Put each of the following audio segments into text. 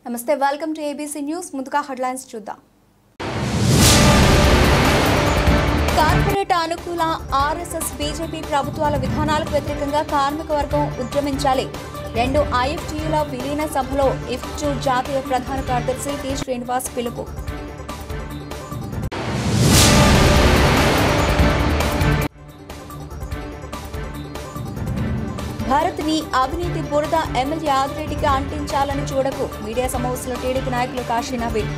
నమస్తే, welcome to ABC news. ముందుగా headlines చూద్దాం. కార్పొరేట్ అనుకూల ఆర్ఎస్ఎస్ బీజేపీ ప్రభుత్వాల విధానాలకు వ్యతిరేకంగా కార్మిక వర్గం ఉద్యమించాలి. 2 ఐఎఫ్టీయూల విలీన సభలో ఇఫ్టు జాతీయ ప్రధాన కార్యదర్శి టి శ్రీనివాస్ పిలుపు. భారత్ ని అవినీతి బురద ఎమ్మెల్యే ఆదిరెడ్డికి అంటించాలని చూడకు. మీడియా సమావేశంలో టీడీపీ నాయకులు కాశీ నవీన్.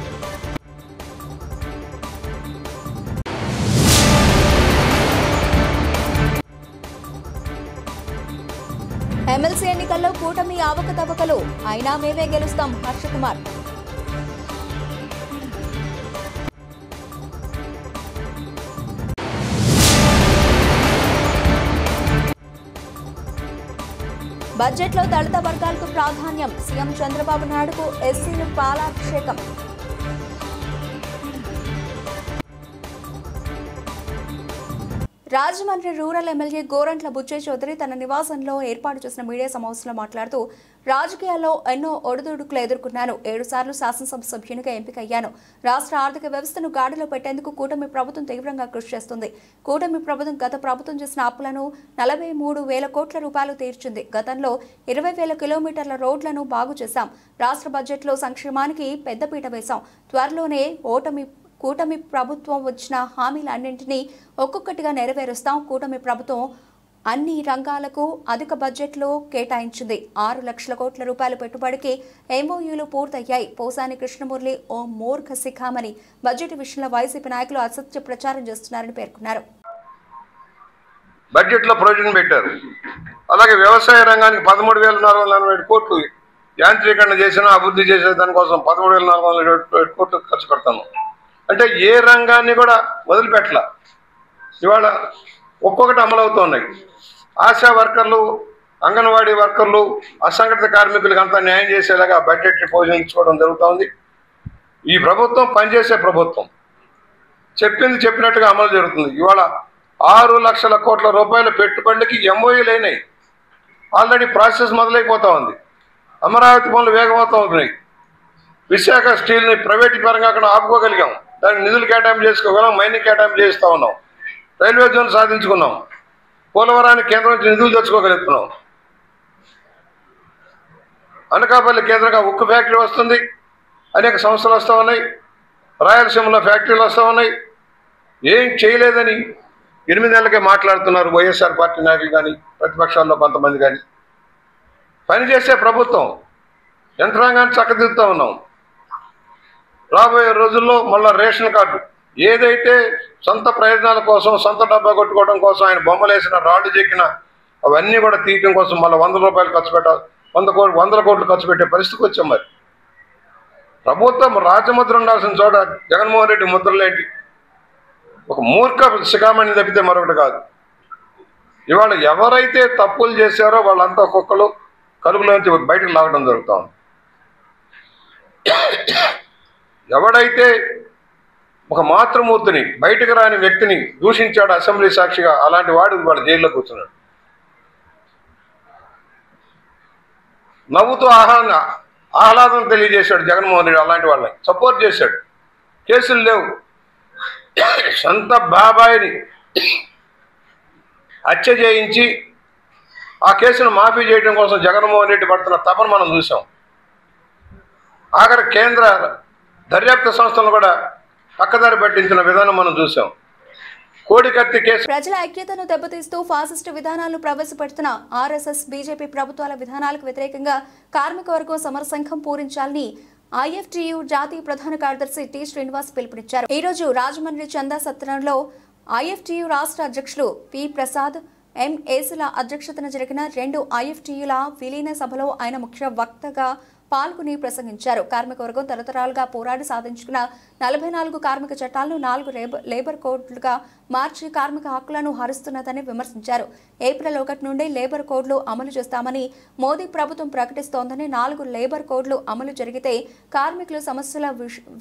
ఎమ్మెల్సీ ఎన్నికల్లో కూటమి అవకతవకలు, అయినా మేమే గెలుస్తాం హర్షకుమార్. బడ్జెట్లో దళిత వర్గాలకు ప్రాధాన్యం, సీఎం చంద్రబాబు నాయుడుకు ఎస్సీలు పాలాభిషేకం. రాజమండ్రి రూరల్ ఎమ్మెల్యే గోరంట్ల బుచ్చయ్య చౌదరి తన నివాసంలో ఏర్పాటు చేసిన మీడియా సమావేశంలో మాట్లాడుతూ, రాజకీయాల్లో ఎన్నో ఒడిదుడుకులు ఎదుర్కొన్నాను. 7 సార్లు శాసనసభ సభ్యునిగా ఎంపికయ్యాను. రాష్ట్ర ఆర్థిక వ్యవస్థను గాడిలో పెట్టేందుకు కూటమి ప్రభుత్వం తీవ్రంగా కృషి చేస్తుంది. కూటమి ప్రభుత్వం గత ప్రభుత్వం చేసిన అప్పులను 43,000 కోట్ల రూపాయలు తీర్చింది. గతంలో 20,000 కిలోమీటర్ల రోడ్లను బాగు చేశాం. రాష్ట్ర బడ్జెట్లో సంక్షేమానికి పెద్దపీట వేశాం. త్వరలోనే కూటమి ప్రభుత్వం వచ్చిన హామీలన్నింటినీ ఒక్కొక్కటిగా నెరవేరుస్తాం. కూటమి ప్రభుత్వం అన్ని రంగాలకు అధిక బడ్జెట్లో కేటాయించింది. 6 లక్షల కోట్ల రూపాయల పెట్టుబడికి ఎంఓయూలు పూర్తయ్యాయి. పోసాని కృష్ణమురళి ఓ మూర్ఖ శిఖామణి. బడ్జెట్ విషయంలో వైసీపీ నాయకులు అసత్య ప్రచారం చేస్తున్నారని పేర్కొన్నారు. బడ్జెట్లో ప్రొవిజన్ పెట్టారు. అలాగే వ్యవసాయ రంగానికి 13,447 కోట్లు యాంత్రీకరణ చేసినా అభివృద్ధి చేసే దానికోసం 13,447 కోట్లు ఖర్చు పెడతాము. అంటే ఏ రంగాన్ని కూడా వదిలిపెట్టల. ఇవాళ ఒక్కొక్కటి అమలవుతూ ఉన్నాయి. ఆశా వర్కర్లు, అంగన్వాడీ వర్కర్లు, అసంఘటిత కార్మికులకు అంతా న్యాయం చేసేలాగా బడ్జెట్ని పోషించుకోవడం జరుగుతూ ఉంది. ఈ ప్రభుత్వం పనిచేసే ప్రభుత్వం, చెప్పింది చెప్పినట్టుగా అమలు జరుగుతుంది. ఇవాళ 6 లక్షల కోట్ల రూపాయల పెట్టుబడికి ఎంఓయూలు అయినాయి. ఆల్రెడీ ప్రాసెస్ మొదలైపోతూ ఉంది. అమరావతి పనులు వేగవంతం అవుతున్నాయి. విశాఖ స్టీల్ని ప్రైవేట్ పరంగా అక్కడ ఆపుకోగలిగాం. దానికి నిధులు కేటాయింపు చేసుకోగలం. మైనింగ్ కేటాయింపు చేస్తూ ఉన్నాం. రైల్వే జోన్ సాధించుకున్నాం. పోలవరానికి కేంద్రం నుంచి నిధులు తెచ్చుకోగలుగుతున్నాం. అనకాపల్లి కేంద్రంగా ఉక్కు ఫ్యాక్టరీ వస్తుంది. అనేక సంస్థలు వస్తూ ఉన్నాయి. రాయలసీమలో ఫ్యాక్టరీలు వస్తూ ఉన్నాయి. ఏం చేయలేదని 8 నెలలకే మాట్లాడుతున్నారు వైఎస్ఆర్ పార్టీ నాయకులు కానీ, ప్రతిపక్షాల్లో కొంతమంది కానీ. పనిచేసే ప్రభుత్వం, యంత్రాంగాన్ని చక్కదిద్దుతూ ఉన్నాం. రాబోయే రోజుల్లో మళ్ళీ రేషన్ కార్డు ఏదైతే సొంత ప్రయోజనాల కోసం, సొంత డబ్బా కొట్టుకోవడం కోసం ఆయన బొమ్మలు వేసిన, రాళ్ళు చెక్కిన అవన్నీ కూడా తీయటం కోసం మళ్ళీ 100 రూపాయలు ఖర్చు పెట్టాలి. 100 కోట్లు ఖర్చు పెట్టే పరిస్థితికి వచ్చాం. మరి ప్రభుత్వం రాజముద్ర ఉండాల్సిన చోట జగన్మోహన్ రెడ్డి ముద్రలేంటి? ఒక మూర్ఖ శిఖామణి తప్పితే మరొకటి కాదు. ఇవాళ ఎవరైతే తప్పులు చేశారో వాళ్ళంతా ఒక్కొక్కరు కలుగులోంచి బయటకు లాగడం జరుగుతూ ఉంది. ఎవడైతే ఒక మాతృమూర్తిని, బయటకు రాని వ్యక్తిని దూషించాడు అసెంబ్లీ సాక్షిగా, అలాంటి వాడు వాళ్ళ జైల్లో కూర్చున్నాడు. నవ్వుతూ ఆహ్లాదం తెలియజేశాడు జగన్మోహన్ రెడ్డి. అలాంటి వాళ్ళని సపోర్ట్ చేశాడు. కేసులు లేవు. సొంత బాబాయిని హత్య చేయించి ఆ కేసును మాఫీ చేయడం కోసం జగన్మోహన్ రెడ్డి పడుతున్న తపన మనం చూసాం. ఆఖరి కేంద్ర దర్యాప్తు సంస్థలను కూడా పక్కదారి పట్టించిన విధానం మనం చూసాం. కోడికత్తి కేసు. ప్రజల ఐక్యతను దెబ్బతీస్తూ ఫాసిస్టు విధానాలను ప్రవేశపెడుతున్న ఆర్ఎస్ఎస్ బీజేపీ ప్రభుత్వాల విధానాలకు వ్యతిరేకంగా కార్మిక వర్గం సమరసంఘం పూరించాలని ఐఎఫ్టీయూ జాతీయ ప్రధాన కార్యదర్శి టి శ్రీనివాస్ పిలుపునిచ్చారు. ఈ రోజు రాజమండ్రి చందా సత్రంలో ఐఎఫ్టీయూ రాష్ట్ర అధ్యక్షులు పి ప్రసాద్, ఎం ఏసుల అధ్యక్షతన జరిగిన 2 ఐఎఫ్టీయూల విలీన సభలో ఆయన ముఖ్య వక్తగా పాల్గొని ప్రసంగించారు. కార్మిక వర్గం తరతరాలుగా పోరాడి సాధించుకున్న 44 కార్మిక చట్టాలను 4 లేబర్ కోడ్లుగా మార్చి కార్మిక హక్కులను హరిస్తున్నదని విమర్శించారు. ఏప్రిల్ 1 నుండి లేబర్ కోడ్లు అమలు చేస్తామని మోదీ ప్రభుత్వం ప్రకటిస్తోందని, 4 లేబర్ కోడ్లు అమలు జరిగితే కార్మికులు సమస్యల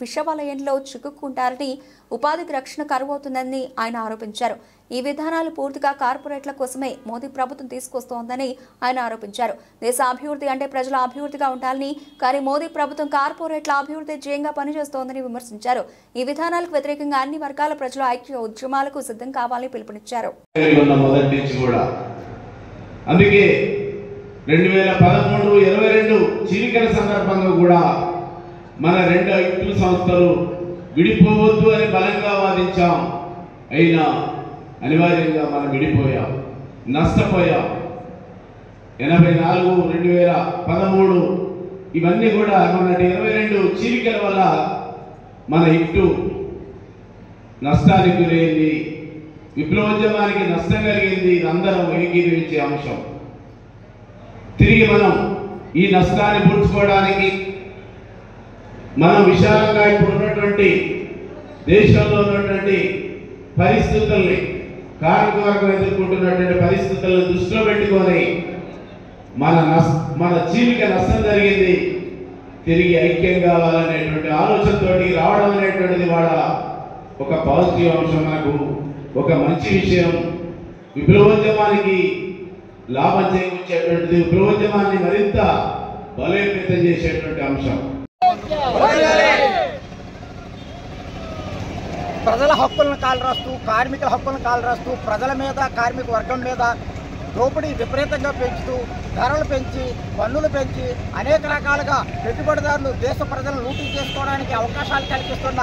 విషవలయంలో చిక్కుకుంటారని, ఉపాధికి రక్షణ కరువవుతుందని ఆయన ఆరోపించారు. ఈ విధానాలు పూర్తిగా కార్పొరేట్ల కోసమే మోదీ ప్రభుత్వం తీసుకొస్తోందని ఆయన ఆరోపించారు. దేశ అభివృద్ధి అంటే ప్రజల అభివృద్ధిగా ఉండాలని, కానీ మోదీ ప్రభుత్వం కార్పొరేట్ల అభివృద్ధి ధ్యేయంగా పనిచేస్తోందని విమర్శించారు. ఈ విధానాలకు వ్యతిరేకంగా అన్ని వర్గాల ప్రజలు ఐక్య ఉద్యమాలకు సిద్ధం కావాలని పిలుపునిచ్చారు. అందుకే 2013-22 చీలికల సందర్భంగా కూడా మన రెండు ఐటీ సంస్థలు విడిపోవద్దు అని బలంగా వాదించాం. అయినా అనివార్యంగా మనం విడిపోయాం, నష్టపోయాం. 84, 2013 ఇవన్నీ కూడా మొన్నటి 22 చీలికల వల్ల మన ఇటు నష్టానికి గురైంది, విప్లవోద్యమానికి నష్టం కలిగింది. ఇదందరం ఏకీభవించే అంశం. తిరిగి మనం ఈ నష్టాన్ని పూడ్చుకోవడానికి మనం విశాలంగా ఇప్పుడు ఉన్నటువంటి దేశంలో ఉన్నటువంటి పరిస్థితుల్ని, కార్మిక వర్గం ఎదుర్కొంటున్నటువంటి పరిస్థితులను దృష్టిలో పెట్టుకొని మన చీలిక నష్టం జరిగింది, తిరిగి ఐక్యం కావాలనేటువంటి ఆలోచనతో రావడం అనేటువంటిది వాళ్ళ ఒక పాజిటివ్ అంశం. మనకు ఒక మంచి విషయం. విప్లవోద్యమానికి లాభం చేకూర్చేటువంటిది, విప్లవోద్యమాన్ని మరింత బలోపేతం చేసేటువంటి అంశం. ప్రజల హక్కులను కాలరాస్తూ, కార్మికుల హక్కులను కాలరాస్తూ, ప్రజల మీద, కార్మిక వర్గం మీద దోపిడీ విపరీతంగా పెంచుతూ, ధరలు పెంచి, పన్నులు పెంచి, అనేక రకాలుగా పెట్టుబడిదారులు దేశ ప్రజలను లూటీ చేసుకోవడానికి అవకాశాలు కల్పిస్తున్న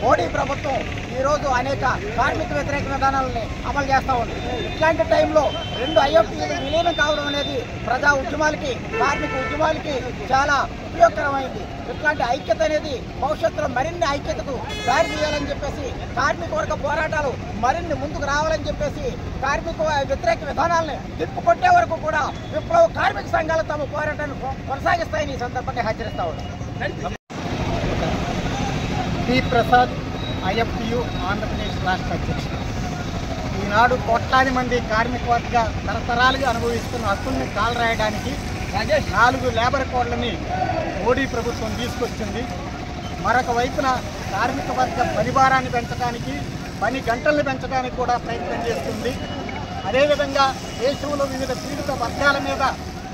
మోడీ ప్రభుత్వం ఈరోజు అనేక కార్మిక వ్యతిరేక విధానాలని అమలు చేస్తూ ఉంది. ఇట్లాంటి టైంలో రెండు ఐఎఫ్టీలు విలీనం కావడం అనేది ప్రజా ఉద్యమాలకి, కార్మిక ఉద్యమాలకి చాలా ఉపయోగకరమైంది. ఇట్లాంటి ఐక్యత అనేది భవిష్యత్తులో మరిన్ని ఐక్యతకు దారి తీయాలని చెప్పేసి, కార్మిక వర్గ పోరాటాలు మరిన్ని ముందుకు రావాలని చెప్పేసి, కార్మిక వ్యతిరేక విధానాలను తిప్పుకొట్టే వరకు కూడా విప్లవ కార్మిక సంఘాలు తమ పోరాటాన్ని కొనసాగిస్తాయని ఈ సందర్భంగా హెచ్చరిస్తా ఉన్నారు. పి ప్రసాద్, ఐఎఫ్టియు ఆంధ్రప్రదేశ్ రాష్ట్ర అధ్యక్షుడు. ఈనాడు కోట్లాది మంది కార్మిక వర్గ తరతరాలుగా అనుభవిస్తున్న హక్కుల్ని కాలరాయడానికి 4 లేబర్ కోడ్లని మోడీ ప్రభుత్వం తీసుకొచ్చింది. మరొక వైపున కార్మిక వర్గ పనిభారాన్ని పెంచడానికి, పని గంటలను పెంచడానికి కూడా ప్రయత్నం చేస్తుంది. అదేవిధంగా దేశంలో వివిధ పీడిత వర్గాల మీద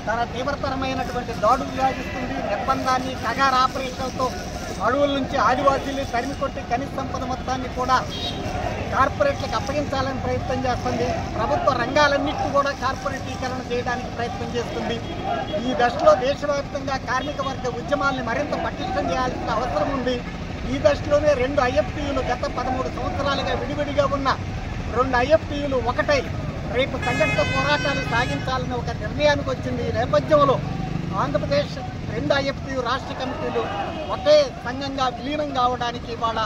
తన తీవ్రతరమైనటువంటి దాడులు సాగిస్తుంది. నిర్బంధాన్ని, కగార్ ఆపరేషన్లతో అడవుల నుంచి ఆదివాసీలు తరిమి కొట్టి ఖనిజ సంపద మొత్తాన్ని కూడా కార్పొరేట్లకు అప్పగించాలని ప్రయత్నం చేస్తుంది. ప్రభుత్వ రంగాలన్నింటినీ కూడా కార్పొరేటీకరణ చేయడానికి ప్రయత్నం చేస్తుంది. ఈ దశలో దేశవ్యాప్తంగా కార్మిక వర్గ ఉద్యమాల్ని మరింత పటిష్టం చేయాల్సిన అవసరం ఉంది. ఈ దశలోనే 2 ఐఎఫ్టీయులు గత 13 సంవత్సరాలుగా విడివిడిగా ఉన్న 2 ఐఎఫ్టీయులు ఒకటై రేపు సంఘటిత పోరాటాలు సాగించాలని ఒక నిర్ణయానికి వచ్చింది. ఈ నేపథ్యంలో ఆంధ్రప్రదేశ్ 2 ఐఎఫ్టీయు రాష్ట్ర కమిటీలు ఒకే సంఘంగా విలీనం కావడానికి ఇవాళ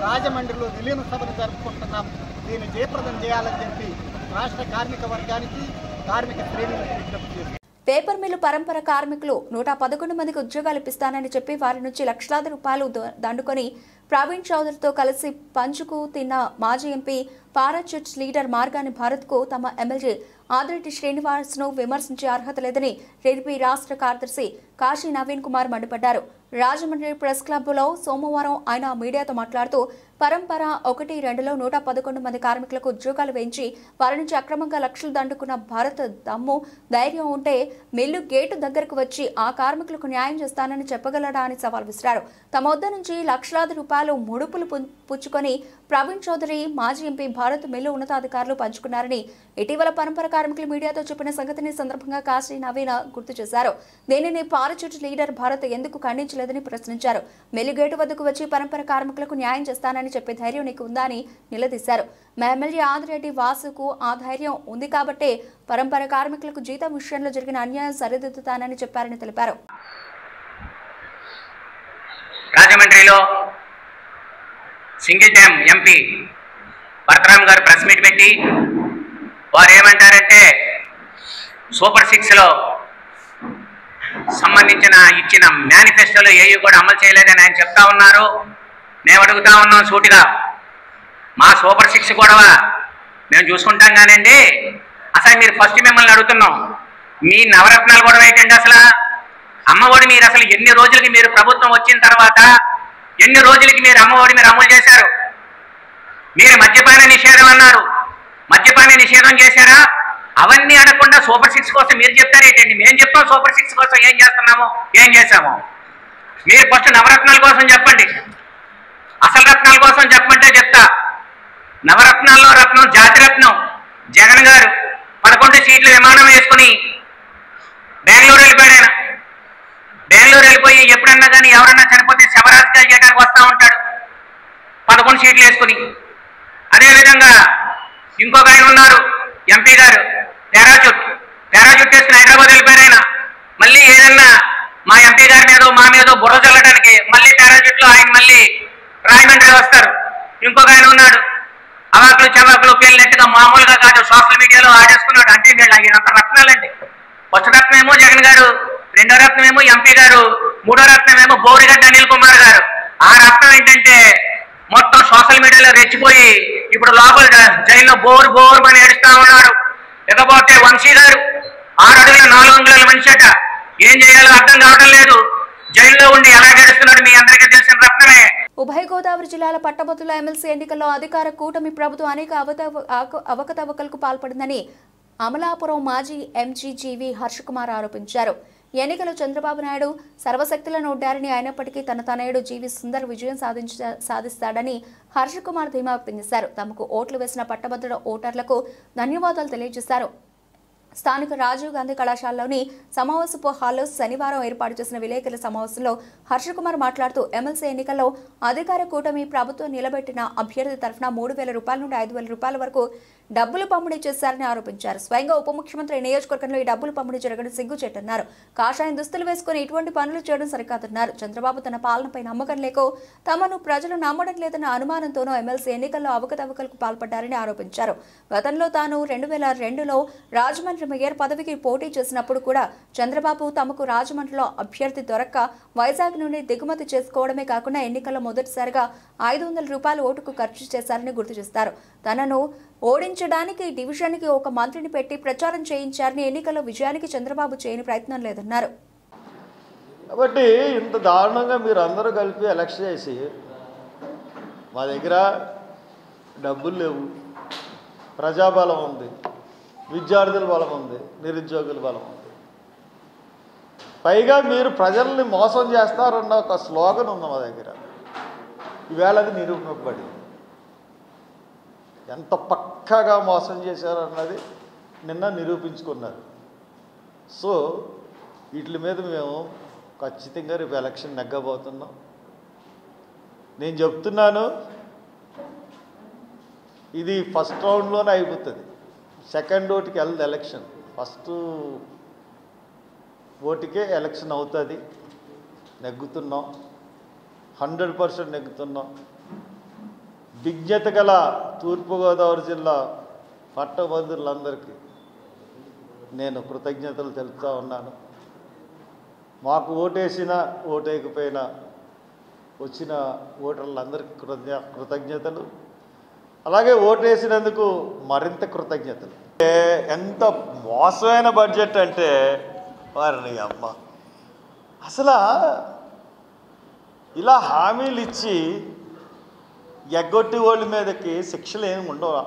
రాజమండ్రిలో విలీన సభను జరుపుకుంటున్నాం. దీన్ని జయప్రదం చేయాలని చెప్పి రాష్ట్ర కార్మిక వర్గానికి, కార్మిక శ్రేణులకు విజ్ఞప్తి చేశారు. పేపర్ మిల్లు పరంపర కార్మికులు 111 మందికి ఉద్యోగాలు ఇప్పిస్తానని చెప్పి వారి నుంచి లక్షలాది రూపాయలు దండుకొని ప్రవీణ్ చౌదరితో కలిసి పంచుకు తిన్న మాజీ ఎంపీ పారాచూట్ లీడర్ మార్గాని భారత్కు తమ ఎమ్మెల్యే ఆదిరెడ్డి శ్రీనివాస్ను విమర్శించే అర్హత లేదని టీడీపీ రాష్ట్ర కార్యదర్శి కాశీ నవీన్ కుమార్ మండిపడ్డారు. రాజమండ్రి ప్రెస్ క్లబ్లో సోమవారం ఆయన మీడియాతో మాట్లాడుతూ పరంపర 1-2లో 111 మంది కార్మికులకు ఉద్యోగాలు వేయించి వారి నుంచి అక్రమంగా లక్షలు దండుకున్న భారత్ దమ్ము ధైర్యం ఉంటే మిల్లు గేటు దగ్గరకు వచ్చి ఆ కార్మికులకు న్యాయం చేస్తానని చెప్పగలడా అని సవాల్ విసిరారు. తమ వద్ద నుంచి లక్షలాది రూపాయలు ముడుపులు పుచ్చుకొని ప్రవీణ్ చౌదరి, మాజీ ఎంపీ భారత్ మిల్లు ఉన్నతాధికారులు పంచుకున్నారని ఇటీవల పరంపర కార్మికులు మీడియాతో చెప్పిన సంగతిని సందర్భంగా కాశీ నవీన్ గుర్తు చేశారు. దీనిని పారాచూట్ లీడర్ భారత్ ఎందుకు ఖండించలేదని ప్రశ్నించారు. మిల్లు గేటు వద్దకు వచ్చి పరంపర కార్మికులకు న్యాయం చేస్తానని చెప్పే ధైర్యం నీకు ఉందా అని నిలదీశారు. మా ఎమ్మెల్యే ఆదిరెడ్డి వాసుకు ఆ ధైర్యం ఉంది కాబట్టే పరంపర కార్మికులకు జీతం విషయంలో జరిగిన అన్యాయం సరిదిద్దుతానని చెప్పారని తెలిపారు. రాజమండ్రిలో సింగిల్ టైం ఎంపీ భరతరామ్ గారు ప్రెస్ మీట్ పెట్టి వారు ఏమంటారంటే సూపర్ 6లో సంబంధించిన ఇచ్చిన మేనిఫెస్టోలో ఏవి కూడా అమలు చేయలేదని ఆయన చెప్తా ఉన్నారు. మేము అడుగుతా ఉన్నాం సూటిగా, మా సూపర్ 6 గొడవ మేము చూసుకుంటాం కానండి, అసలు మీరు ఫస్ట్ మిమ్మల్ని అడుగుతున్నాం, మీ నవరత్నాలు గొడవ ఏంటండి? అసలు అమ్మఒడి మీరు అసలు ఎన్ని రోజులకి మీరు ప్రభుత్వం వచ్చిన తర్వాత ఎన్ని రోజులకి మీరు అమ్మఒడి మీరు అమలు చేశారు? మీరు మద్యపాన నిషేధం అన్నారు, మద్యపాన నిషేధం చేశారా? అవన్నీ అడగకుండా సూపర్ 6 కోసం మీరు చెప్తారేంటండి? మేము చెప్తాం సూపర్ 6 కోసం ఏం చేస్తున్నామో ఏం చేసామో. మీరు ఫస్ట్ నవరత్నాల కోసం చెప్పండి, అసలు రత్నాల కోసం చెప్పమంటే చెప్తా. నవరత్నాల్లో రత్నం జాతిరత్నం జగన్ గారు 11 సీట్ల విమానం వేసుకుని బెంగళూరు వెళ్ళిపోయాడు. ఆయన బెంగళూరు వెళ్ళిపోయి ఎప్పుడన్నా కానీ ఎవరన్నా చనిపోతే శవరాజకీయాలు చేయడానికి వస్తూ ఉంటాడు 11 సీట్లు వేసుకుని. అదేవిధంగా ఇంకొక ఆయన ఉన్నారు ఎంపీ గారు, పారాచూట్ వేసుకుని హైదరాబాద్ వెళ్ళిపోయారు. ఆయన మళ్ళీ ఏదన్నా మా ఎంపీ గారి మీద మా మీద బుర్ర చల్లడానికి మళ్ళీ పారాచూట్లో ఆయన మళ్ళీ రాజమండ్రి వస్తారు. ఇంకొక ఆయన ఉన్నాడు అవాకులు చవాకులు పేలినట్టుగా మామూలుగా కాదు సోషల్ మీడియాలో ఆడేసుకున్నాడు. అంటే వీళ్ళు అంత రత్నాలండి. ఫస్ట్ రత్నం ఏమో జగన్ గారు, రెండో రత్నం ఏమో ఎంపీ గారు, మూడో రత్నం ఏమో బోరిగడ్డ అనిల్ కుమార్ గారు. ఆ రత్నం ఏంటంటే మొత్తం సోషల్ మీడియాలో రెచ్చిపోయి ఇప్పుడు లోపల జైల్లో బోర్ అని ఏడుస్తా ఉన్నాడు. ఇకపోతే వంశీ గారు 6 అడుగుల 4 అంగుళాల మనిషి అట. ఏం చేయాలో అర్థం కావడం లేదు. జైల్లో ఉండి ఎలా గడుస్తున్నాడు మీ అందరికీ తెలిసిన రత్నమే. ఉభయ గోదావరి జిల్లాల పట్టభద్రుల ఎమ్మెల్సీ ఎన్నికల్లో అధికార కూటమి ప్రభుత్వం అనేక అవకతవకలకు పాల్పడిందని అమలాపురం మాజీ ఎంజీజీవి హర్ష్ కుమార్ ఆరోపించారు. ఎన్నికలు చంద్రబాబు నాయుడు సర్వశక్తులను ఒడ్డారని అయినప్పటికీ తన తనయుడు జీవి సుందర్ విజయం సాధిస్తాడని హర్ష్ కుమార్ ధీమా వ్యక్తం చేశారు. తమకు ఓట్లు వేసిన పట్టభద్రుల ఓటర్లకు ధన్యవాదాలు తెలియజేశారు. స్థానిక రాజీవ్ గాంధీ కళాశాలలోని సమావేశపు హాల్లో శనివారం ఏర్పాటు చేసిన విలేకరుల సమావేశంలో హర్ష్ కుమార్ మాట్లాడుతూ ఎమ్మెల్సీ ఎన్నికల్లో అధికార కూటమి ప్రభుత్వం నిలబెట్టిన అభ్యర్థి తరఫున 3,000 రూపాయల నుండి 5,000 రూపాయల వరకు డబ్బులు పంపిణీ చేశారని ఆరోపించారు. స్వయంగా ఉప ముఖ్యమంత్రి నియోజకవర్గంలో ఈ డబ్బులు పంపిణీ జరగడం సిగ్గుచేటన్నారు. కాషాయం దుస్తులు వేసుకుని ఇటువంటి పనులు చేయడం సరికాదన్నారు. చంద్రబాబు తన పాలనపై నమ్మకం లేకో తమను ప్రజలు నమ్మడం లేదన్న అనుమానంతోనూ ఎమ్మెల్సీ ఎన్నికల్లో అవకతవకలకు పాల్పడ్డారని ఆరోపించారు. గతంలో తాను 2002లో రాజమండ్రి మేయర్ పదవికి పోటీ చేసినప్పుడు కూడా చంద్రబాబు తమకు రాజమండ్రిలో అభ్యర్థి దొరక్క వైజాగ్ నుండి దిగుమతి చేసుకోవడమే కాకుండా ఎన్నికల్లో మొదటిసారిగా 500 రూపాయలు ఓటుకు ఖర్చు చేశారని గుర్తు చేస్తారు. తనను ఓడించడానికి డివిజన్కి ఒక మంత్రిని పెట్టి ప్రచారం చేయించారని, ఎన్నికల్లో విజయానికి చంద్రబాబు చేయని ప్రయత్నం లేదన్నారు. కాబట్టి ఇంత దారుణంగా మీరు అందరూ కలిపి ఎలక్షన్ చేసి మా దగ్గర డబ్బులు లేవు, ప్రజాబలం ఉంది, విద్యార్థుల బలం ఉంది, నిరుద్యోగుల బలం ఉంది, పైగా మీరు ప్రజల్ని మోసం చేస్తారన్న ఒక స్లోగన్ ఉంది మా దగ్గర. ఈవేళ అది నిరూపణపడి ఎంత పక్కాగా మోసం చేశారన్నది నిన్న నిరూపించుకున్నారు. సో వీటి మీద మేము ఖచ్చితంగా రేపు ఎలక్షన్ నెగ్గబోతున్నాం. నేను చెప్తున్నాను, ఇది ఫస్ట్ రౌండ్లోనే అయిపోతుంది. సెకండ్ ఓటుకి వెళ్ళదు ఎలక్షన్, ఫస్ట్ ఓటుకే ఎలక్షన్ అవుతుంది. నెగ్గుతున్నాం, 100% నెగ్గుతున్నాం. విజ్ఞత గల తూర్పుగోదావరి జిల్లా పట్టభద్రులందరికీ నేను కృతజ్ఞతలు తెలుపుతూ ఉన్నాను. మాకు ఓటేసినా ఓటేయకపోయినా వచ్చిన ఓటర్లందరికీ కృతజ్ఞతలు. అలాగే ఓటేసినందుకు మరింత కృతజ్ఞతలు. ఎంత మోసమైన బడ్జెట్ అంటే వారిని అమ్మ, అసలు ఇలా హామీలు ఇచ్చి ఎగ్గొట్టి వాళ్ళ మీదకి శిక్షలు ఏమి ఉండవా?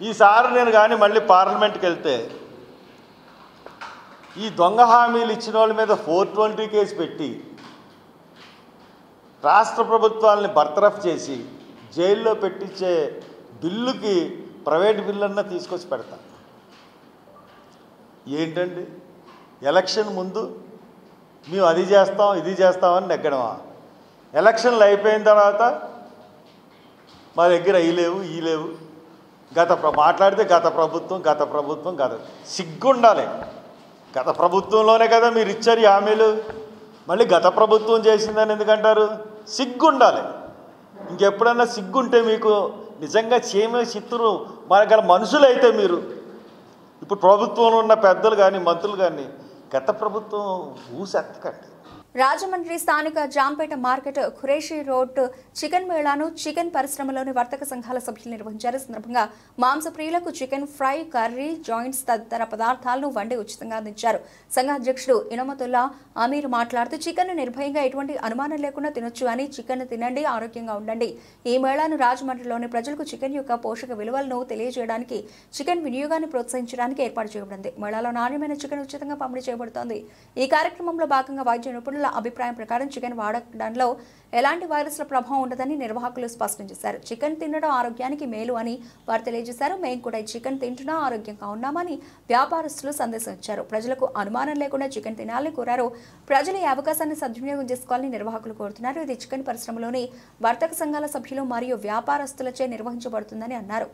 ఈసారి నేను కానీ మళ్ళీ పార్లమెంట్కి వెళ్తే ఈ దొంగ హామీలు ఇచ్చిన వాళ్ళ మీద 420 కేసు పెట్టి రాష్ట్ర ప్రభుత్వాలని బర్తరఫ్ చేసి జైల్లో పెట్టించే బిల్లుకి ప్రైవేట్ బిల్లన్నా తీసుకొచ్చి పెడతా. ఏంటండి ఎలక్షన్ ముందు మేము అది చేస్తాం ఇది చేస్తామని నెగ్గడమా? ఎలక్షన్లు అయిపోయిన తర్వాత మా దగ్గర ఈ లేవు మాట్లాడితే గత ప్రభుత్వం సిగ్గుండాలి. గత ప్రభుత్వంలోనే కదా మీరు ఇచ్చారు ఈ హామీలు, మళ్ళీ గత ప్రభుత్వం చేసిందని ఎందుకంటారు? సిగ్గుండాలి. ఇంకెప్పుడన్నా సిగ్గుంటే మీకు నిజంగా చేమే చిత్తురు గల మనుషులైతే మీరు ఇప్పుడు ప్రభుత్వంలో ఉన్న పెద్దలు కానీ మంత్రులు కానీ గత ప్రభుత్వం ఊసెత్తకండి. రాజమండ్రి స్థానిక Jampeta market Qureshi road chicken మేళాను చికెన్ పరిశ్రమలోని వర్తక సంఘాల సభ్యులు నిర్వహించారు. సందర్భంగా మాంసప్రియులకు చికెన్ ఫ్రై, కర్రీ, జాయింట్స్ తదితర పదార్థాలను వండి ఉచితంగా అందించారు. సంఘ అధ్యక్షుడు ఇనమతుల్లా అమీర్ మాట్లాడుతూ చికెన్ నిర్భయంగా ఎటువంటి అనుమానం లేకుండా తినొచ్చు అని, చికెన్ తినండి, ఆరోగ్యంగా ఉండండి. ఈ మేళాను రాజమండ్రిలోని ప్రజలకు చికెన్ యొక్క పోషక విలువలను తెలియజేయడానికి, చికెన్ వినియోగాన్ని ప్రోత్సహించడానికి ఏర్పాటు చేయబడింది. మేళాలో నాణ్యమైన చికెన్ ఉచితంగా పంపిణీ చేయబడుతోంది. ఈ కార్యక్రమంలో భాగంగా వైద్య నిపుణుల అభిప్రాయం ప్రకారం చికెన్ వాడడంలో ఎలాంటి వైరస్ల ప్రభావం ఉండదని నిర్వాహకులు స్పష్టం చేశారు. చికెన్ తినడం ఆరోగ్యానికి మేలు అని వారు తెలియజేశారు. మేము కూడా చికెన్ తింటున్నా ఆరోగ్యంగా ఉన్నామని వ్యాపారస్తులు సందేశం ఇచ్చారు. ప్రజలకు అనుమానం లేకుండా చికెన్ తినాలని కోరారు. ప్రజలు ఈ అవకాశాన్ని సద్వినియోగం చేసుకోవాలని నిర్వాహకులు కోరుతున్నారు. ఇది చికెన్ పరిశ్రమలోని వర్తక సంఘాల సభ్యులు మరియు వ్యాపారస్తులచే నిర్వహించబడుతుందని అన్నారు.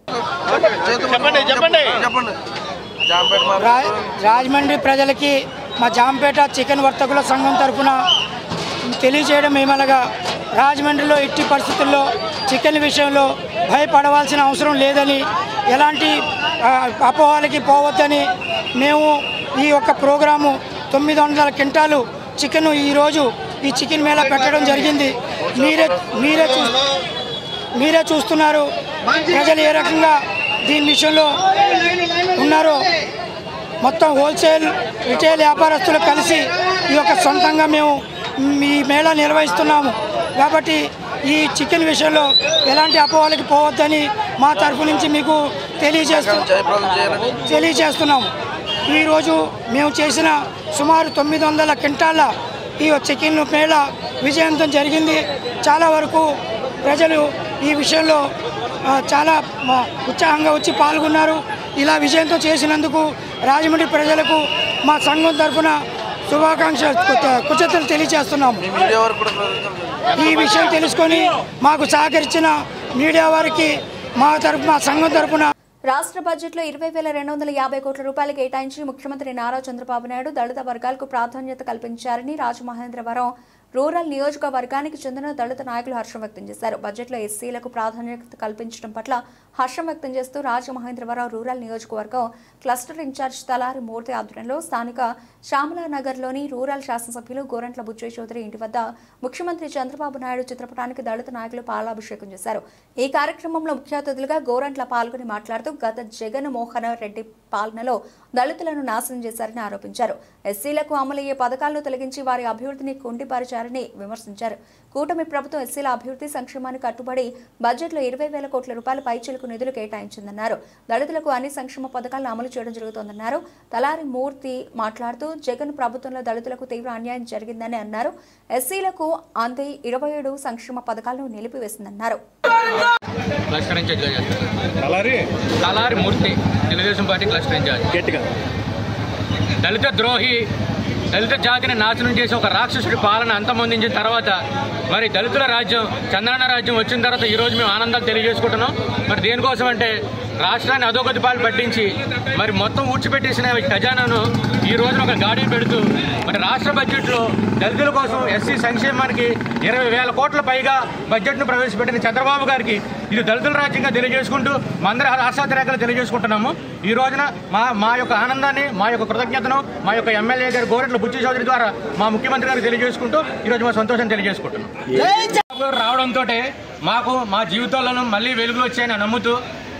రాజమండ్రి ప్రజలకి మా జాంపేట చికెన్ వర్తకుల సంఘం తరఫున తెలియజేయడం ఏమనగా, రాజమండ్రిలో ఎట్టి పరిస్థితుల్లో చికెన్ విషయంలో భయపడవలసిన అవసరం లేదని, ఎలాంటి అపోహలకి పోవద్దని మేము ఈ యొక్క ప్రోగ్రాము 900 క్వింటాలు చికెన్ ఈరోజు ఈ చికెన్ మేళా పెట్టడం జరిగింది. మీరే చూస్తున్నారు ప్రజలు ఏ రకంగా దీని విషయంలో ఉన్నారో. మొత్తం హోల్సేల్, రిటైల్ వ్యాపారస్తులు కలిసి ఈ యొక్క సొంతంగా మేము ఈ మేళా నిర్వహిస్తున్నాము. కాబట్టి ఈ చికెన్ విషయంలో ఎలాంటి అపోహలకి పోవద్దని మా తరఫు నుంచి మీకు తెలియజేస్తున్నాము. ఈరోజు మేము చేసిన సుమారు 900 క్వింటాల ఈ చికెన్ మేళా విజయవంతం జరిగింది. చాలా వరకు ప్రజలు ఈ విషయంలో చాలా ఉత్సాహంగా వచ్చి పాల్గొన్నారు. ఇలా విజయంతో చేసినందుకు రాజమండ్రి ప్రజలకు మా సంఘం తరఫున శుభాకాంక్షలు, కృతజ్ఞతలు తెలియజేస్తున్నాము. ఈ విషయం తెలుసుకొని మాకు సహకరించిన మీడియా వారికి మా సంఘం తరఫున రాష్ట్ర బడ్జెట్లో 20,250 కోట్ల రూపాయలు కేటాయించి ముఖ్యమంత్రి నారా చంద్రబాబు నాయుడు దళిత వర్గాలకు ప్రాధాన్యత కల్పించారని రాజమహేంద్రవరం రూరల్ నియోజకవర్గానికి చెందిన దళిత నాయకులు హర్షం వ్యక్తం చేశారు. బడ్జెట్లో ఎస్సీలకు ప్రాధాన్యత కల్పించడం పట్ల హర్షం వ్యక్తం చేస్తూ రాజమహేంద్రవరం రూరల్ నియోజకవర్గం క్లస్టర్ ఇన్ఛార్జ్ తలారి మూర్తి ఆధ్వర్యంలో స్థానిక శ్యామలానగర్లోని రూరల్ శాసనసభ్యులు గోరంట్ల బుచ్చయ్య చౌదరి ఇంటి వద్ద ముఖ్యమంత్రి చంద్రబాబు నాయుడు చిత్రపటానికి దళిత నాయకులు పాలాభిషేకం చేశారు. ఈ కార్యక్రమంలో ముఖ్య అతిథులుగా గోరంట్ల పాల్గొని మాట్లాడుతూ గత జగన్మోహన్ రెడ్డి పాలనలో దళితులను నాశనం చేశారని ఆరోపించారు. ఎస్సీలకు అమలయ్యే పథకాలను తొలగించి వారి అభివృద్ధిని కుంటిపరిచారని విమర్శించారు. కూటమి ప్రభుత్వం ఎస్సీల అభివృద్ధి సంక్షేమానికి కట్టుబడి బడ్జెట్లో 20,000 కోట్ల రూపాయల పైచిలకు నిధులు కేటాయించిందన్నారు. దళితులకు అన్ని సంక్షేమ పథకాలను అమలు చేయడం జరుగుతోందన్నారు. తలారి మూర్తి మాట్లాడుతూ జగన్ ప్రభుత్వంలో దళితులకు తీవ్ర అన్యాయం జరిగిందని అన్నారు. ఎస్సీలకు అందే 27 సంక్షేమ పథకాలను నిలిపివేసిందన్నారు. తలారి మూర్తి తెలుగుదేశం పార్టీ క్లస్టర్ ఇన్ఛార్జ్. దళిత ద్రోహి, దళిత జాతిని నాశనం చేసి ఒక రాక్షసుడి పాలన అంతమొందించిన తర్వాత మరి దళితుల రాజ్యం, చంద్రన్న రాజ్యం వచ్చిన తర్వాత ఈరోజు మేము ఆనందాలు తెలియజేసుకుంటున్నాం. మరి దేనికోసం అంటే రాష్ట్రాన్ని అధోగతి పాలు పట్టించి మరి మొత్తం ఊడ్చిపెట్టేసిన ఖజానాను ఈ రోజున ఒక గాడి పెడుతూ మరి రాష్ట్ర బడ్జెట్లో దళితుల కోసం ఎస్సీ సంక్షేమానికి 20,000 కోట్ల పైగా బడ్జెట్ను ప్రవేశపెట్టిన చంద్రబాబు గారికి ఇది దళితుల రాజ్యంగా తెలియజేసుకుంటూ మా అందరి ఆశాతిరేకలు తెలియజేసుకుంటున్నాము. ఈ రోజున మా యొక్క ఆనందాన్ని, మా యొక్క కృతజ్ఞతను మా యొక్క ఎమ్మెల్యే గారు గోరంట్ల బుచ్చయ్య చౌదరి ద్వారా మా ముఖ్యమంత్రి గారికి తెలియజేసుకుంటూ ఈరోజు మా సంతోషం తెలియజేసుకుంటున్నాం. రావడంతో మాకు మా జీవితాలను మళ్ళీ వెలుగులు వచ్చాయని నమ్ముతూ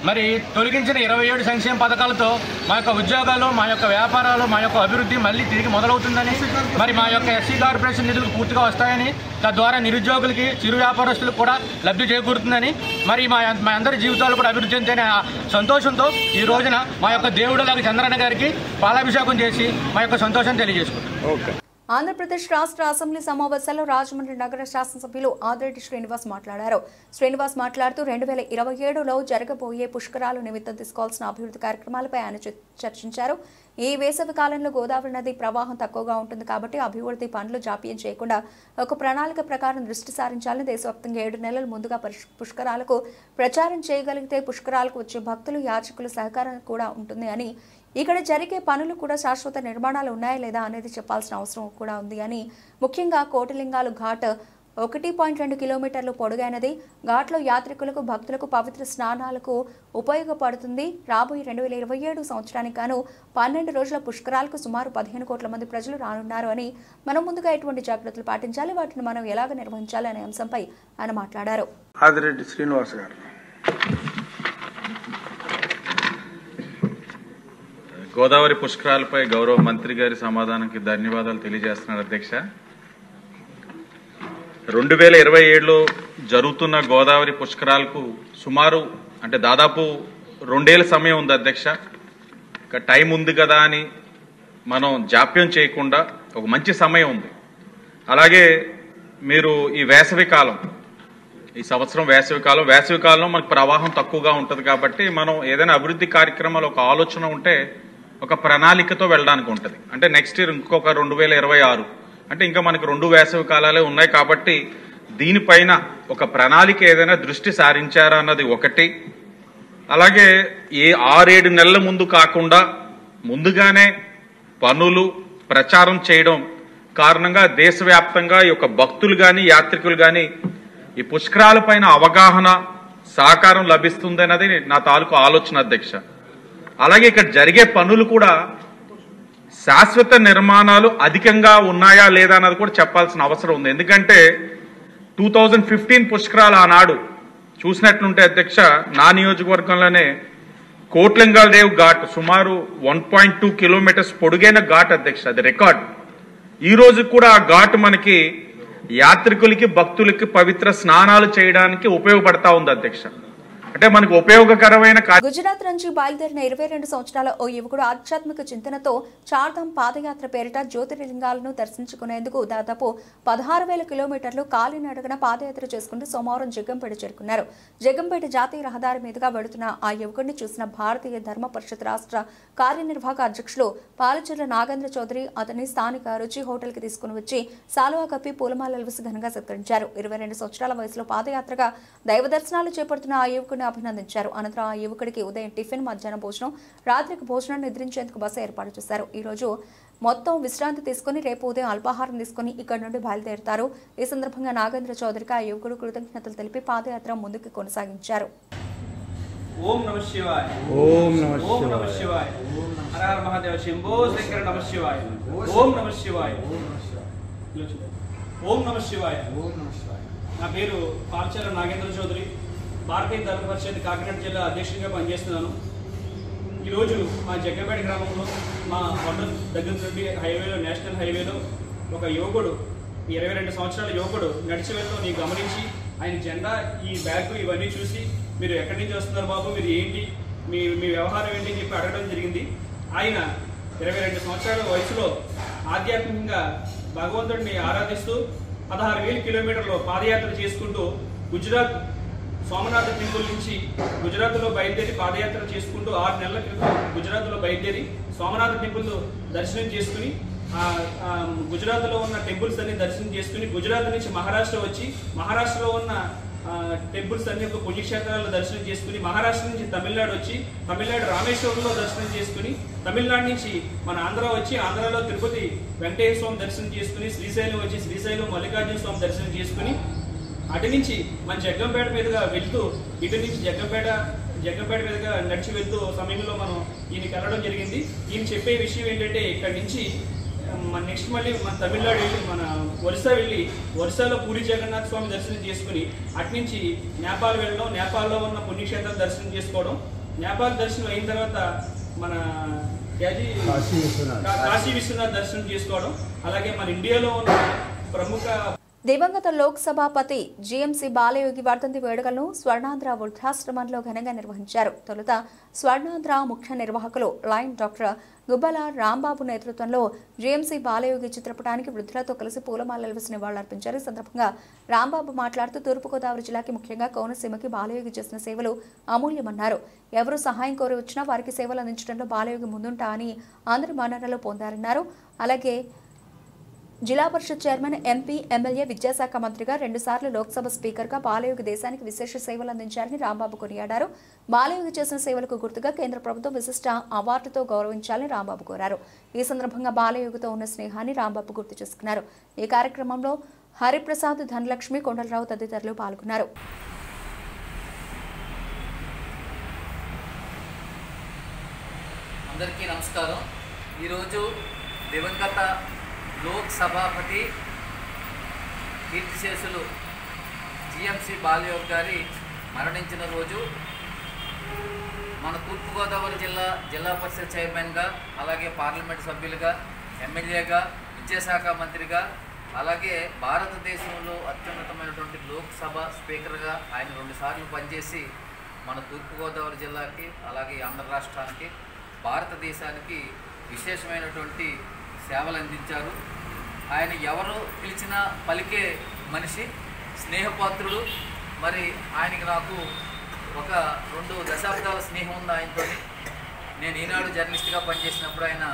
మరి తొలగించిన 27 సంక్షేమ పథకాలతో మా యొక్క ఉద్యోగాలు, మా యొక్క వ్యాపారాలు, మా యొక్క అభివృద్ధి మళ్ళీ తిరిగి మొదలవుతుందని, మరి మా యొక్క ఎస్సీ కార్పొరేషన్ నిధులు పూర్తిగా వస్తాయని, తద్వారా నిరుద్యోగులకి, చిరు వ్యాపారస్తులకు కూడా లబ్ధి చేకూరుతుందని, మరి మా అందరి జీవితాలు కూడా అభివృద్ధి చెందిన సంతోషంతో ఈ రోజున మా యొక్క దేవుడులాగా చంద్రన్న గారికి పాలాభిషేకం చేసి మా యొక్క సంతోషం తెలియజేసుకుంటాం. ఆంధ్రప్రదేశ్ రాష్ట్ర అసెంబ్లీ సమావేశాల్లో రాజమండ్రి నగర శాసనసభ్యులు ఆదిరెడ్డి శ్రీనివాస్ మాట్లాడారు. శ్రీనివాస్ మాట్లాడుతూ 2027లో జరగబోయే పుష్కరాలు నిమిత్తం తీసుకోవాల్సిన అభివృద్ధి కార్యక్రమాలపై ఆయన చర్చించారు. ఈ వేసవి కాలంలో గోదావరి నది ప్రవాహం తక్కువగా ఉంటుంది కాబట్టి అభివృద్ధి పనులు జాప్యం చేయకుండా ఒక ప్రణాళిక ప్రకారం దృష్టి సారించాలని, దేశవ్యాప్తంగా 7 నెలల ముందుగా పుష్కరాలకు ప్రచారం చేయగలిగితే పుష్కరాలకు వచ్చే భక్తులు, యాచకుల సహకారం కూడా ఉంటుంది అని, ఇక్కడ జరిగే పనులు కూడా శాశ్వత నిర్మాణాలు ఉన్నాయా లేదా అనేది చెప్పాల్సిన అవసరం కూడా ఉంది అని, ముఖ్యంగా కోటిలింగాలు ఘాట్ 1.2 కిలోమీటర్లు పొడుగైనది. ఘాట్లో యాత్రికులకు, భక్తులకు పవిత్ర స్నానాలకు ఉపయోగపడుతుంది. రాబోయే 2027 సంవత్సరానికి గాను 12 రోజుల పుష్కరాలకు సుమారు 15 కోట్ల మంది ప్రజలు రానున్నారు అని, మనం ముందుగా ఎటువంటి జాగ్రత్తలు పాటించాలి, వాటిని మనం ఎలాగ నిర్వహించాలి అనే అంశంపై ఆయన మాట్లాడారు. ఆదిరెడ్డి శ్రీనివాస్ గారు. గోదావరి పుష్కరాలపై గౌరవ మంత్రి గారి సమాధానానికి ధన్యవాదాలు తెలియజేస్తున్నారు అధ్యక్ష. 2027లో జరుగుతున్న గోదావరి పుష్కరాలకు సుమారు అంటే దాదాపు 2 ఏళ్ల సమయం ఉంది అధ్యక్ష. ఇక టైం ఉంది కదా అని మనం జాప్యం చేయకుండా ఒక మంచి సమయం ఉంది. అలాగే మీరు ఈ వేసవికాలం, ఈ సంవత్సరం వేసవికాలంలో మనకు ప్రవాహం తక్కువగా ఉంటుంది కాబట్టి మనం ఏదైనా అభివృద్ధి కార్యక్రమాలు ఒక ఆలోచన ఉంటే ఒక ప్రణాళికతో వెళ్ళడానికి ఉంటుంది. అంటే నెక్స్ట్ ఇయర్ ఇంకొక 2026 అంటే ఇంకా మనకు 2 వేసవి కాలాలే ఉన్నాయి కాబట్టి దీనిపైన ఒక ప్రణాళిక ఏదైనా దృష్టి సారించారా అన్నది ఒకటి. అలాగే 6-7 నెలల ముందు కాకుండా ముందుగానే పనులు ప్రచారం చేయడం కారణంగా దేశవ్యాప్తంగా ఈ యొక్క భక్తులు కానీ యాత్రికులు కానీ ఈ పుష్కరాల పైన అవగాహన సహకారం లభిస్తుందన్నది నా తాలూకు ఆలోచన అధ్యక్ష. అలాగే ఇక్కడ జరిగే పనులు కూడా శాశ్వత నిర్మాణాలు అధికంగా ఉన్నాయా లేదా అన్నది కూడా చెప్పాల్సిన అవసరం ఉంది. ఎందుకంటే 2015 పుష్కరాలు ఆనాడు చూసినట్లుంటే అధ్యక్ష, నా నియోజకవర్గంలోనే కోట్లింగాలదేవ్ ఘాట్ సుమారు 1.2 కిలోమీటర్స్ పొడుగైన ఘాట్ అధ్యక్ష, అది రికార్డ్. ఈ రోజు కూడా ఆ ఘాట్ మనకి యాత్రికులకి భక్తులకి పవిత్ర స్నానాలు చేయడానికి ఉపయోగపడతా ఉంది అధ్యక్ష. అంటే మనకు ఉపయోగకరమైన. గుజరాత్ నుంచి బయలుదేరిన 22 సంవత్సరాల ఓ యువకుడు ఆధ్యాత్మిక చింతనతో చార్ధామ్ పాదయాత్ర పేరిట జ్యోతిర్లింగాలను దర్శించుకునేందుకు దాదాపు 16,000 కిలోమీటర్లు కాలినడకన పాదయాత్ర చేసుకుంటూ సోమవారం జగ్గంపేట చేరుకున్నారు. జగ్గంపేట జాతీయ రహదారి మీదుగా వెడుతున్న ఆ యువకుడిని చూసిన భారతీయ ధర్మ పరిషత్ రాష్ట్ర కార్యనిర్వాహక అధ్యక్షులు పాలచెర్ల నాగేంద్ర చౌదరి అతన్ని స్థానిక రుచి హోటల్ కి తీసుకుని వచ్చి సాలువా కప్పి పూలమాలలు వేసి ఘనంగా సత్కరించారు. 22 సంవత్సరాల వయసులో పాదయాత్రగా దైవ దర్శనాలు చేపడుతున్న ఆ యువకుడిని అభినందించారు. అనంతరం ఆ యువకుడికి ఉదయం టిఫిన్, మధ్యాహ్నం భోజనం, రాత్రికి భోజనం నిద్రించేందుకు బస ఏర్పాటు చేశారు. ఈ రోజు మొత్తం విశ్రాంతి తీసుకుని రేపు ఉదయం అల్పాహారం తీసుకుని ఇక్కడ నుండి బయలుదేరుతారు. ఈ సందర్భంగా నాగేంద్ర చౌదరికి ఆ యువకుడు కృతజ్ఞతలు తెలిపి పాదయాత్ర ముందుకు కొనసాగించారు. ఓం నమః శివాయ, ఓం నమః శివాయ, ఓం నమః శివాయ, హర హర మహాదేవ శంభో శంకర నమః శివాయ, ఓం నమః శివాయ, ఓం నమః శివాయ. నా పేరు పాలచెర్ల నాగేంద్ర చౌదరి, భారతీయ ధర్మ పరిషత్ కాకినాడ జిల్లా అధ్యక్షుడిగా పనిచేస్తున్నాను. ఈరోజు మా జగ్గంపేట గ్రామంలో మా కొండ దగ్గర నుండి హైవేలో, నేషనల్ హైవేలో ఒక యువకుడు, 22 సంవత్సరాల యువకుడు నడిచి వెళ్ళడం నేను గమనించి ఆయన జెండా, ఈ బ్యాగ్ ఇవన్నీ చూసి మీరు ఎక్కడి నుంచి వస్తున్నారు బాబు, మీరు ఏంటి, మీ వ్యవహారం ఏంటి అని చెప్పి అడగడం జరిగింది. ఆయన 22 సంవత్సరాల వయసులో ఆధ్యాత్మికంగా భగవంతుడిని ఆరాధిస్తూ 16,000 కిలోమీటర్లు పాదయాత్ర చేసుకుంటూ గుజరాత్ సోమనాథ్ టెంపుల్ నుంచి గుజరాత్లో బయలుదేరి పాదయాత్ర చేసుకుంటూ 6 నెలల క్రితం గుజరాత్లో బయలుదేరి సోమనాథ్ టెంపుల్ దర్శనం చేసుకుని గుజరాత్లో ఉన్న టెంపుల్స్ అన్ని దర్శనం చేసుకుని గుజరాత్ నుంచి మహారాష్ట్ర వచ్చి మహారాష్ట్రలో ఉన్న టెంపుల్స్ అన్ని ఒక పుణ్యక్షేత్రాల్లో దర్శనం చేసుకుని మహారాష్ట్ర నుంచి తమిళనాడు వచ్చి తమిళనాడు రామేశ్వరంలో దర్శనం చేసుకుని తమిళనాడు నుంచి మన ఆంధ్ర వచ్చి ఆంధ్రాలో తిరుపతి వెంకటేశ్వర స్వామి దర్శనం చేసుకుని శ్రీశైలం వచ్చి శ్రీశైలం మల్లికార్జున స్వామి దర్శనం చేసుకుని అటు నుంచి మన జగ్గంపేట మీదుగా వెళ్తూ ఇటు నుంచి జగ్గంపేట మీదుగా నడిచి వెళ్తూ సమయంలో మనం ఈయనకి వెళ్ళడం జరిగింది. ఈయన చెప్పే విషయం ఏంటంటే ఇక్కడ నుంచి మన నెక్స్ట్ మళ్ళీ మన తమిళనాడు వెళ్ళి మన ఒరిస్సా వెళ్ళి ఒరిస్సాలో పూరి జగన్నాథ్ స్వామి దర్శనం చేసుకుని అటు నుంచి నేపాల్ వెళ్ళడం, నేపాల్లో ఉన్న పుణ్యక్షేత్రాలు దర్శనం చేసుకోవడం, నేపాల్ దర్శనం అయిన తర్వాత మన కాశీ విశ్వనాథ్ దర్శనం చేసుకోవడం, అలాగే మన ఇండియాలో ఉన్న ప్రముఖ దివంగత లోక్ సభాపతి జీఎంసీ బాలయోగి వర్ధంతి వేడుకలను స్వర్ణాంధ్ర వృద్ధాశ్రమంలో ఘనంగా నిర్వహించారు. తొలుత స్వర్ణాంధ్ర ముఖ్య నిర్వాహకులు లైన్ డాక్టర్ గుబ్బల రాంబాబు నేతృత్వంలో జీఎంసీ బాలయోగి చిత్రపటానికి వృద్ధులతో కలిసి పూలమాలలు వేసి నివాళులర్పించారు. ఈ సందర్భంగా రాంబాబు మాట్లాడుతూ తూర్పుగోదావరి జిల్లాకి ముఖ్యంగా కోనసీమకి బాలయోగి చేసిన సేవలు అమూల్యమన్నారు. ఎవరు సహాయం కోరి వచ్చినా వారికి సేవలు అందించడంలో బాలయోగి ముందుంటా అని అందరి మన్ననలు పొందారన్నారు. అలాగే జిల్లా పరిషత్ చైర్మన్, ఎంపీ, ఎమ్మెల్యే, విద్యాశాఖ మంత్రిగా 2 సార్లు లోక్సభ స్పీకర్గా బాలయోగి దేశానికి విశేష సేవలు అందించారని రాంబాబు కొనియాడారు. బాలయోగి చేసిన సేవలకు గుర్తుగా కేంద్ర ప్రభుత్వం విశిష్ట అవార్డుతో గౌరవించాలని రాంబాబు కోరారు. ఈ సందర్భంగా బాలయోగితో ఉన్న స్నేహాన్ని రాంబాబు గుర్తు చేసుకున్నారు. ఈ కార్యక్రమంలో హరిప్రసాద్, ధనలక్ష్మి, కొండలరావు తదితరులు పాల్గొన్నారు. అందరికీ నమస్కారం. ఈరోజు దివంగత లోక్ సభాపతి కీర్తిశేషులు జిఎంసి బాలయోగ్ గారి మరణించిన రోజు. మన తూర్పుగోదావరి జిల్లా పరిషత్ చైర్మన్గా, అలాగే పార్లమెంట్ సభ్యులుగా, ఎమ్మెల్యేగా, విద్యాశాఖ మంత్రిగా, అలాగే భారతదేశంలో అత్యున్నతమైనటువంటి లోక్సభ స్పీకర్గా ఆయన 2 సార్లు పనిచేసి మన తూర్పుగోదావరి జిల్లాకి, అలాగే ఆంధ్ర రాష్ట్రానికి, భారతదేశానికి విశేషమైనటువంటి సేవలు అందించారు. ఆయన ఎవరు పిలిచినా పలికే మనిషి, స్నేహపాత్రుడు. మరి ఆయనకి నాకు ఒక 2 దశాబ్దాల స్నేహం ఉంది ఆయనతో. నేను ఈనాడు జర్నలిస్ట్గా పనిచేసినప్పుడు ఆయన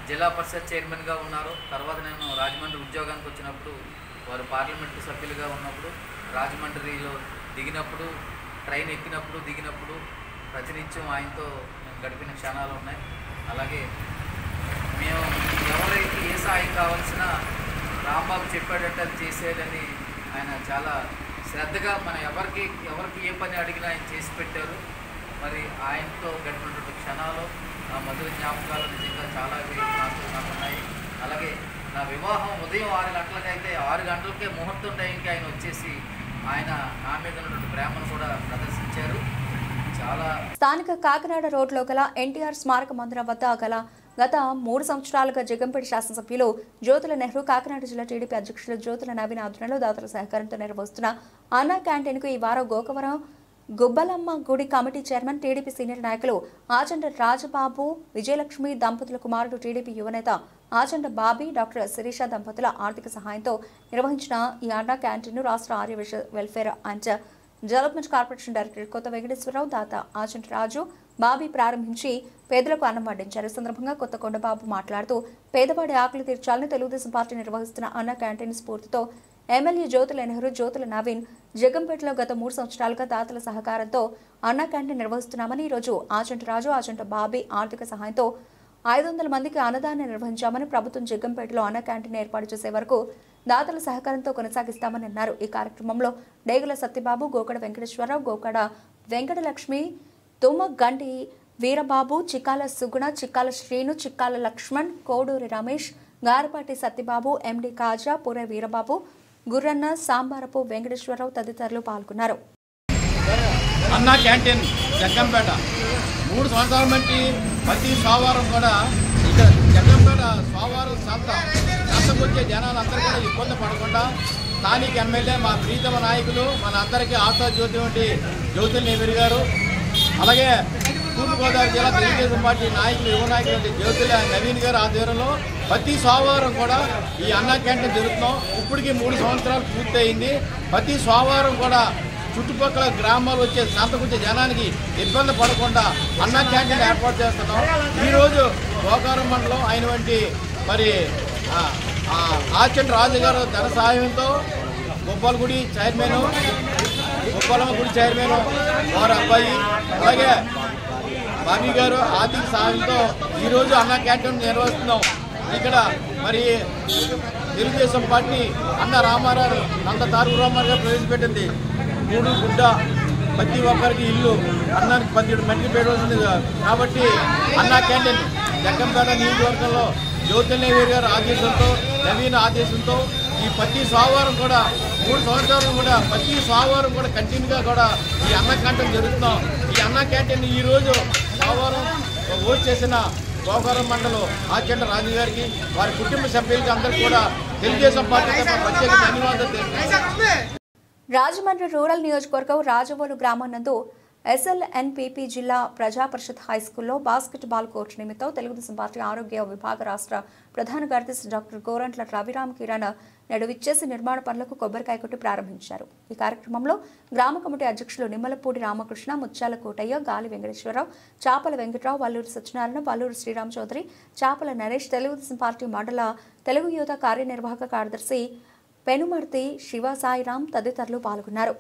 జిల్లా పరిషత్ చైర్మన్గా ఉన్నారు. తర్వాత నేను రాజమండ్రి ఉద్యోగానికి వచ్చినప్పుడు, వారు పార్లమెంటు సభ్యులుగా ఉన్నప్పుడు, రాజమండ్రిలో దిగినప్పుడు, ట్రైన్ ఎక్కినప్పుడు, దిగినప్పుడు ప్రతినిత్యం ఆయనతో గడిపిన క్షణాలు ఉన్నాయి. అలాగే మేము ఎవరైతే ఏ సాయం కావాల్సిన రాంబాబు చెప్పాడంటే అది చేసేదని ఆయన చాలా శ్రద్ధగా మన ఎవరికి ఏ పని అడిగినా ఆయన చేసి పెట్టారు. మరి ఆయనతో గడిపినటువంటి క్షణాలు, నా మధుర జ్ఞాపకాలు నిజంగా చాలా నాకు ఉన్నాయి. అలాగే నా వివాహం ఉదయం 6 గంటలకైతే 6 గంటలకే ముహూర్తం టైంకి ఆయన వచ్చేసి ఆయన నా మీద ఉన్నటువంటి ప్రేమను కూడా ప్రదర్శించారు. స్థానిక కాకినాడ రోడ్లో గల ఎన్టీఆర్ స్మారక మందిరం వద్ద గత 3 సంవత్సరాలుగా జగంపేట శాసనసభ్యులు జ్యోతుల నెహ్రూ, కాకినాడ జిల్లా టీడీపీ అధ్యక్షులు జ్యోతుల నవీన్ ఆధ్వర్యంలో దాతల సహకారంతో నిర్వహిస్తున్న అన్నా క్యాంటీన్కు ఈ వారం గోకవరం గుబ్బలమ్మ గుడి కమిటీ చైర్మన్, టీడీపీ సీనియర్ నాయకులు ఆచండ రాజబాబు, విజయలక్ష్మి దంపతుల కుమారుడు, టీడీపీ యువనేత ఆచండ బాబీ, డాక్టర్ శిరీష దంపతుల ఆర్థిక సహాయంతో నిర్వహించిన ఈ అన్నా క్యాంటీన్ను రాష్ట్ర Arya welfare and development corporation director కొత్త వెంకటేశ్వరరావు, దాత ఆచంట రాజు, బాబీ ప్రారంభించి పేదలకు అన్నం వడ్డించారు. ఈ సందర్భంగా కొత్త కొండబాబు మాట్లాడుతూ పేదవాడి ఆకలి తీర్చాలని తెలుగుదేశం పార్టీ నిర్వహిస్తున్న అన్నా క్యాంటీన్ స్ఫూర్తితో ఎమ్మెల్యే జ్యోతుల నెహ్రూ, జ్యోతుల నవీన్ జగంపేటలో గత 3 సంవత్సరాలుగా దాతల సహకారంతో అన్నా క్యాంటీన్ నిర్వహిస్తున్నామని, ఈరోజు ఆచంట రాజు, ఆచంట బాబీ ఆర్థిక సహాయంతో 500 మందికి అన్నదానం నిర్వహించామని, ప్రభుత్వం జగంపేటలో అన్నా క్యాంటీన్ ఏర్పాటు చేసే వరకు దాతల సహకారంతో కొనసాగిస్తామని అన్నారు. ఈ కార్యక్రమంలో డేగుల సత్యబాబు, గోకడ వెంకటేశ్వరరావు, గోకడ వెంకటలక్ష్మి, తుమ్మ గంటి వీరబాబు, చిక్కాల సుగుణ, చిక్కాల శ్రీను, చిక్కాల లక్ష్మణ్, కోడూరి రమేష్, గారపాటి సత్యబాబు, ఎండి కాజా, పుర వీరబాబు, గుర్రన్న, సాంబారపు వెంకటేశ్వరరావు తదితరులు పాల్గొన్నారు. అన్నా క్యాంటీన్ జగ్గంపేట 3 సంవత్సరాల బట్టి ప్రతి సోమవారం కూడా ఇక్కడ జగ్గంపేట సోమవారం సంతకొచ్చే జనాలందరూ కూడా ఇబ్బంది పడకుండా స్థానిక ఎమ్మెల్యే, మా ప్రీతమ నాయకులు, మన అందరికీ ఆశాజ్యోతి వంటి జ్యోతుల నెహ్రూ గారు, అలాగే తూర్పుగోదావరి జిల్లా తెలుగుదేశం పార్టీ నాయకులు, యువ నాయకులు జ్యోతుల నవీన్ గారు ఆధ్వర్యంలో ప్రతి సోమవారం కూడా ఈ అన్నా క్యాంటీన్ జరుగుతున్నాం. ఇప్పటికీ 3 సంవత్సరాలు పూర్తయింది. ప్రతి సోమవారం కూడా చుట్టుపక్కల గ్రామాలు వచ్చే సంతకొచ్చే జనానికి ఇబ్బంది పడకుండా అన్నా క్యాంటీన్ ఏర్పాటు చేస్తున్నాం. ఈరోజు గోకారం మండలం అయినటువంటి మరి ఆచంట రాజు గారు ధన సహాయంతో గుబ్బలమ్మ గుడి చైర్మన్ వారి అబ్బాయి, అలాగే బాబీ గారు ఆర్థిక సహాయంతో ఈరోజు అన్నా క్యాంటీన్ నిర్వహిస్తున్నాం. ఇక్కడ మరి తెలుగుదేశం పార్టీ అన్న రామారావు, నంద తారక రామారావు గారు ప్రవేశపెట్టింది 3 గుడ్డ ప్రతి ఒక్కరికి ఇల్లు అన్నానికి 17 మందికి పెట్టవలసింది కాబట్టి అన్నా క్యాంటీన్ జగ్గంపేట నియోజకవర్గంలో జ్యోతుల నెహ్రూ గారి ఆదేశంతో, నవీన్ ఆదేశంతో ఈ ప్రతి సోమవారం కూడా 3 సంవత్సరాలు కూడా ప్రతి సోమవారం కూడా కంటిన్యూగా కూడా ఈ అన్నా క్యాంటీన్ జరుగుతున్నాం. ఈ అన్నా క్యాంటీన్ ఈరోజు సోమవారం ఓట్ చేసిన గోకారం మండలం ఆచంట రాజు గారికి, వారి కుటుంబ సభ్యులకి అందరికీ కూడా తెలుగుదేశం పార్టీ ప్రత్యేక ధన్యవాదాలు తెలుపుతున్నాను. రాజమండ్రి రూరల్ నియోజకవర్గం రాజవోలు గ్రామం నందు ఎస్ఎల్ఎన్పీపీ జిల్లా ప్రజా పరిషత్ హైస్కూల్లో బాస్కెట్బాల్ కోర్టు నిమిత్తం తెలుగుదేశం పార్టీ ఆరోగ్య విభాగ రాష్ట్ర ప్రధాన కార్యదర్శి డాక్టర్ గోరంట్ల రవిరామ్ కిరణ్ నేడు విచ్చేసి నిర్మాణ పనులకు కొబ్బరికాయ కొట్టి ప్రారంభించారు. ఈ కార్యక్రమంలో గ్రామ కమిటీ అధ్యక్షులు నిమ్మలపూడి రామకృష్ణ, ముత్యాల కోటయ్య, గాలి వెంకటేశ్వరరావు, చాపల వెంకట్రావు, వల్లూరు సత్యనారాయణ, వల్లూరు శ్రీరామ్ చౌదరి, చాపల నరేష్, తెలుగుదేశం పార్టీ మండల తెలుగు యువత కార్యనిర్వాహక కార్యదర్శి పెనుమర్తి శివసాయిరాం తదితరులు పాల్గొన్నారు.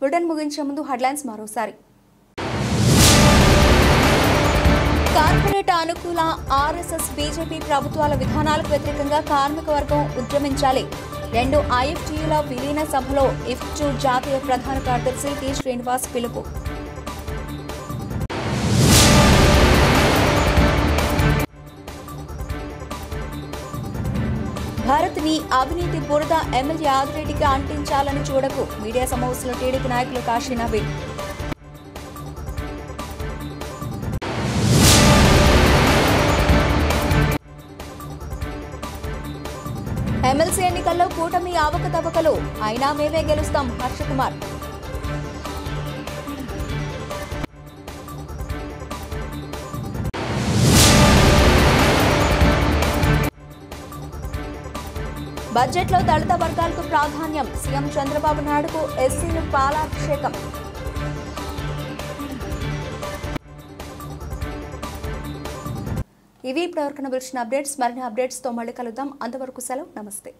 బులెటిన్ ముగించే ముందు హెడ్లైన్స్ మరోసారి. కార్పొరేట్ అనుకూల ఆర్ఎస్ఎస్ బీజేపీ ప్రభుత్వాల విధానాలకు వ్యతిరేకంగా కార్మిక వర్గం ఉద్యమించాలి. 2 ఐఎఫ్టీయూల విలీన సభలో ఇఫ్టు జాతీయ ప్రధాన కార్యదర్శి టి శ్రీనివాస్ పిలుపు. భారత్ ని అవినీతి బురద ఎమ్మెల్యే ఆదిరెడ్డికి అంటించాలని చూడకు మీడియా సమావేశంలో టీడీపీ నాయకులు కాశీ నవీన్. ఎమ్మెల్సీ ఎన్నికల్లో కూటమి అవకతవకలు అయినా మేమే గెలుస్తాం హర్షకుమార్. బడ్జెట్లో దళిత వర్గాలకు ప్రాధాన్యం సీఎం చంద్రబాబు నాయుడుకు ఎస్సీలు పాలాభిషేకం. ఇవి ఇప్పటివరకు వచ్చిన అప్డేట్స్. మరిన్ని అప్డేట్స్తో మళ్ళీ కలుద్దాం. అంతవరకు సెలవు. నమస్తే.